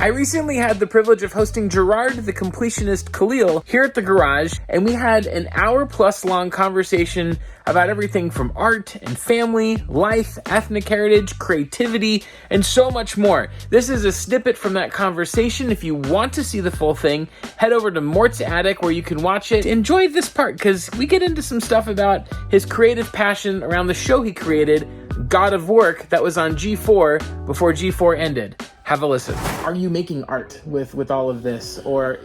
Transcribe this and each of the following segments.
I recently had the privilege of hosting Gerard the Completionist Khalil here at the garage, and we had an hour-plus long conversation about everything from art and family, life, ethnic heritage, creativity, and so much more. This is a snippet from that conversation. If you want to see the full thing, head over to Mort's Attic where you can watch it. Enjoy this part because we get into some stuff about his creative passion around the show he created, God of Work, that was on G4 before G4 ended. Have a listen. Are you making art with all of this? Or,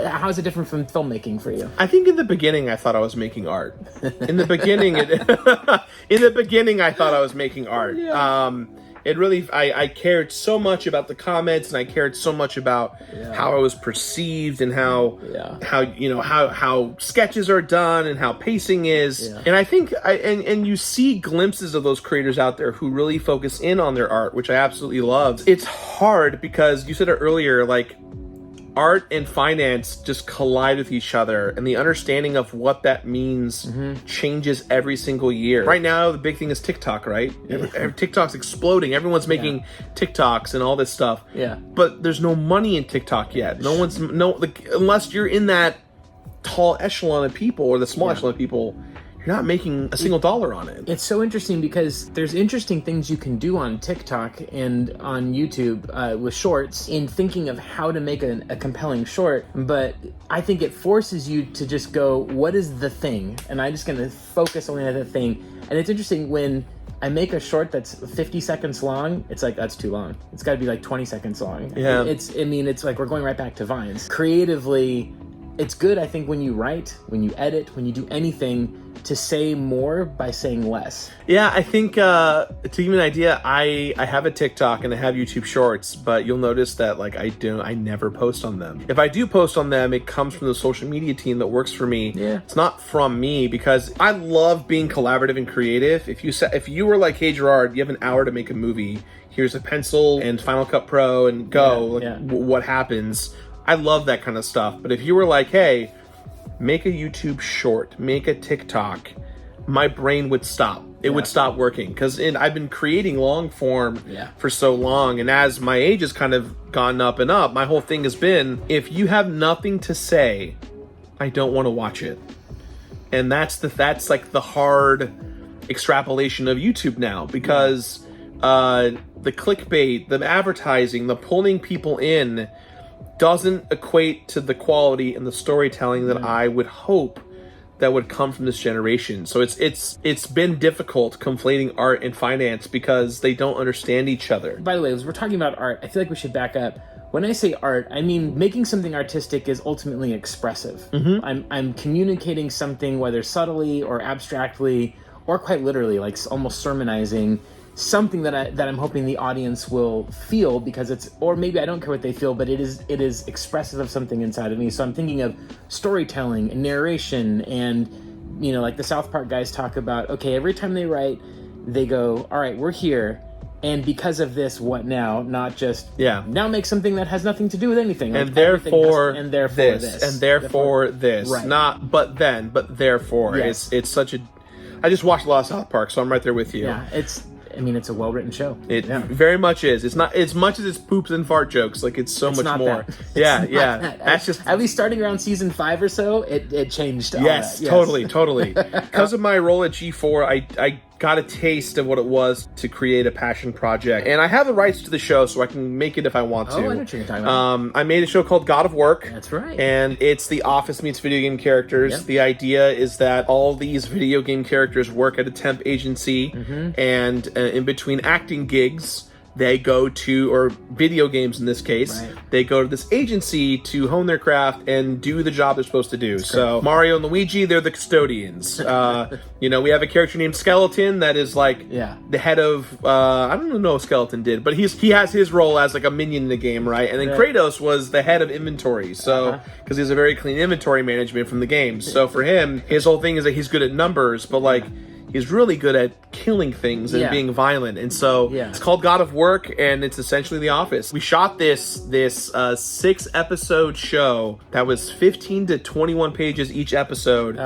how is it different from filmmaking for you? I think in the beginning I thought I was making art. In the beginning, I thought I was making art. Yeah. It really, I cared so much about the comments, and I cared so much about how I was perceived and how sketches are done and how pacing is. Yeah. And I think, and you see glimpses of those creators out there who really focus in on their art, which I absolutely love. It's hard because you said it earlier, like, art and finance just collide with each other, and the understanding of what that means changes every single year. Right now, the big thing is TikTok, right? Yeah. TikTok's exploding. Everyone's making TikToks and all this stuff. Yeah. But there's no money in TikTok yet. Unless you're in that tall echelon of people or the small echelon of people, you're not making a single dollar on it. It's so interesting because there's interesting things you can do on TikTok and on YouTube with shorts in thinking of how to make a compelling short, but I think it forces you to just go, what is the thing? And I'm just going to focus only on the thing. And it's interesting when I make a short that's 50 seconds long, it's like, that's too long. It's got to be like 20 seconds long. Yeah. It's like we're going right back to Vines. Creatively, it's good, I think, when you write, when you edit, when you do anything, to say more by saying less. Yeah, I think, to give you an idea, I have a TikTok and I have YouTube Shorts, but you'll notice that, like, I never post on them. If I do post on them, it comes from the social media team that works for me. Yeah. It's not from me, because I love being collaborative and creative. If you were like, hey, Gerard, you have an hour to make a movie, here's a pencil and Final Cut Pro and go, what happens? I love that kind of stuff. But if you were like, hey, make a YouTube short, make a TikTok, my brain would stop. It would stop working, because I've been creating long form for so long. And as my age has kind of gone up and up, my whole thing has been, if you have nothing to say, I don't want to watch it. And that's like the hard extrapolation of YouTube now, because the clickbait, the advertising, the pulling people in doesn't equate to the quality and the storytelling that I would hope that would come from this generation. So it's been difficult conflating art and finance because they don't understand each other. By the way, as we're talking about art, I feel like we should back up. When I say art, I mean making something artistic is ultimately expressive. Mm-hmm. I'm communicating something, whether subtly or abstractly or quite literally, like almost sermonizing, something that I'm hoping the audience will feel, because it's, or maybe I don't care what they feel, but it is expressive of something inside of me. So I'm thinking of storytelling and narration, and like the South Park guys talk about, okay, every time they write, they go, all right, we're here, and because of this, what now? Not just now make something that has nothing to do with anything. And therefore this. And therefore this. Right. Not but then, but therefore. Yes. It's such a, I just watched a lot of South Park, so I'm right there with you. Yeah, it's a well-written show. It very much is. It's not as much as it's poops and fart jokes. Like, it's much more. Yeah. That's just, at least starting around season 5 or so, it changed. Yes, totally. Because of my role at G4, I got a taste of what it was to create a passion project, and I have the rights to the show, so I can make it if I want to. Oh, I know what you're talking about. I made a show called God of Work. That's right. And it's The Office meets video game characters. Yep. The idea is that all these video game characters work at a temp agency, and in between acting gigs, they go to, or video games in this case, they go to this agency to hone their craft and do the job they're supposed to do. So Mario and Luigi, they're the custodians. We have a character named Skeleton that is like the head of, I don't know what Skeleton did, but he has his role as like a minion in the game, right? And then Kratos was the head of inventory. So, because he has a very clean inventory management from the game. So for him, his whole thing is that he's good at numbers, but like, he's really good at killing things and being violent. And so it's called God of Work, and it's essentially The Office. We shot this 6-episode show that was 15 to 21 pages each episode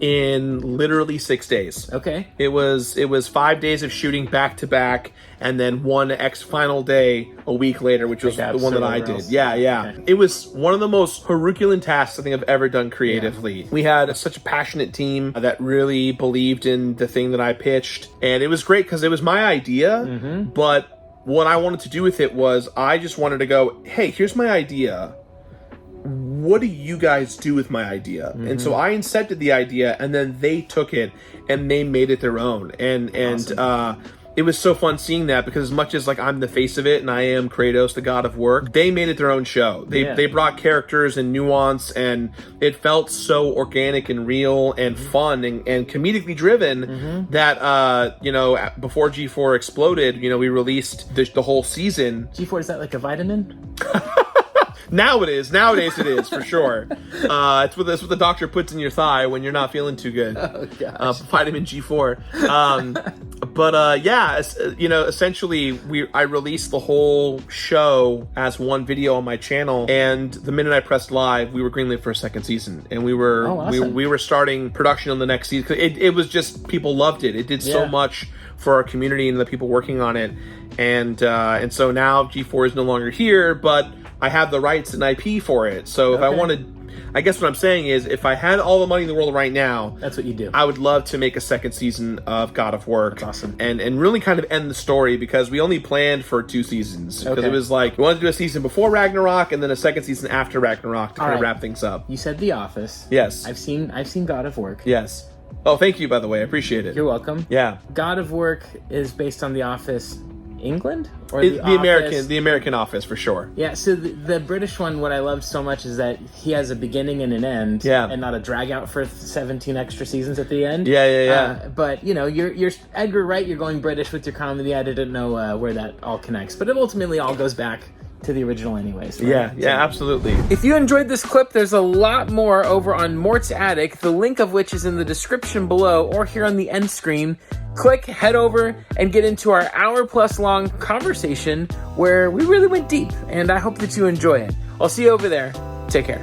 in literally 6 days. Okay. It was 5 days of shooting back to back, and then one final day a week later, which was the one that I did. Yeah. Okay. It was one of the most Herculean tasks I think I've ever done creatively. We had such a passionate team that really believed in the thing that I pitched, and it was great because it was my idea, but what I wanted to do with it was I just wanted to go, hey, here's my idea. What do you guys do with my idea? And so I incepted the idea, and then they took it and they made it their own. And awesome. It was so fun seeing that, because as much as like I'm the face of it and I am Kratos, the god of work, they made it their own show. They brought characters and nuance, and it felt so organic and real and fun and comedically driven that, before G4 exploded, we released the whole season. G4, is that like a vitamin? Nowadays it is, for sure. It's what the doctor puts in your thigh when you're not feeling too good. Oh, gosh. Vitamin G4. Essentially, I released the whole show as one video on my channel, and the minute I pressed live, we were greenlit for a second season, and we were awesome. we were starting production on the next season. It was just, people loved it. It did so much for our community and the people working on it, and so now G4 is no longer here, but I have the rights and IP for it. So if I wanted, I guess what I'm saying is, if I had all the money in the world right now, that's what you do. I would love to make a second season of God of Work. That's awesome. And really kind of end the story, because we only planned for 2 seasons. Because it was like, we wanted to do a season before Ragnarok and then a second season after Ragnarok to kind of wrap things up. You said The Office. Yes. I've seen God of Work. Yes. Oh, thank you, by the way. I appreciate it. You're welcome. Yeah. God of Work is based on The Office England? Or the American Office, for sure. Yeah, so the British one, what I loved so much is that he has a beginning and an end, and not a drag out for 17 extra seasons at the end. Yeah. But you're Edgar Wright. You're going British with your comedy. I didn't know where that all connects, but it ultimately all goes back to the original anyways. Right? Yeah, absolutely. If you enjoyed this clip, there's a lot more over on Mort's Attic, the link of which is in the description below or here on the end screen. Click, head over, and get into our hour-plus long conversation where we really went deep, and I hope that you enjoy it. I'll see you over there. Take care.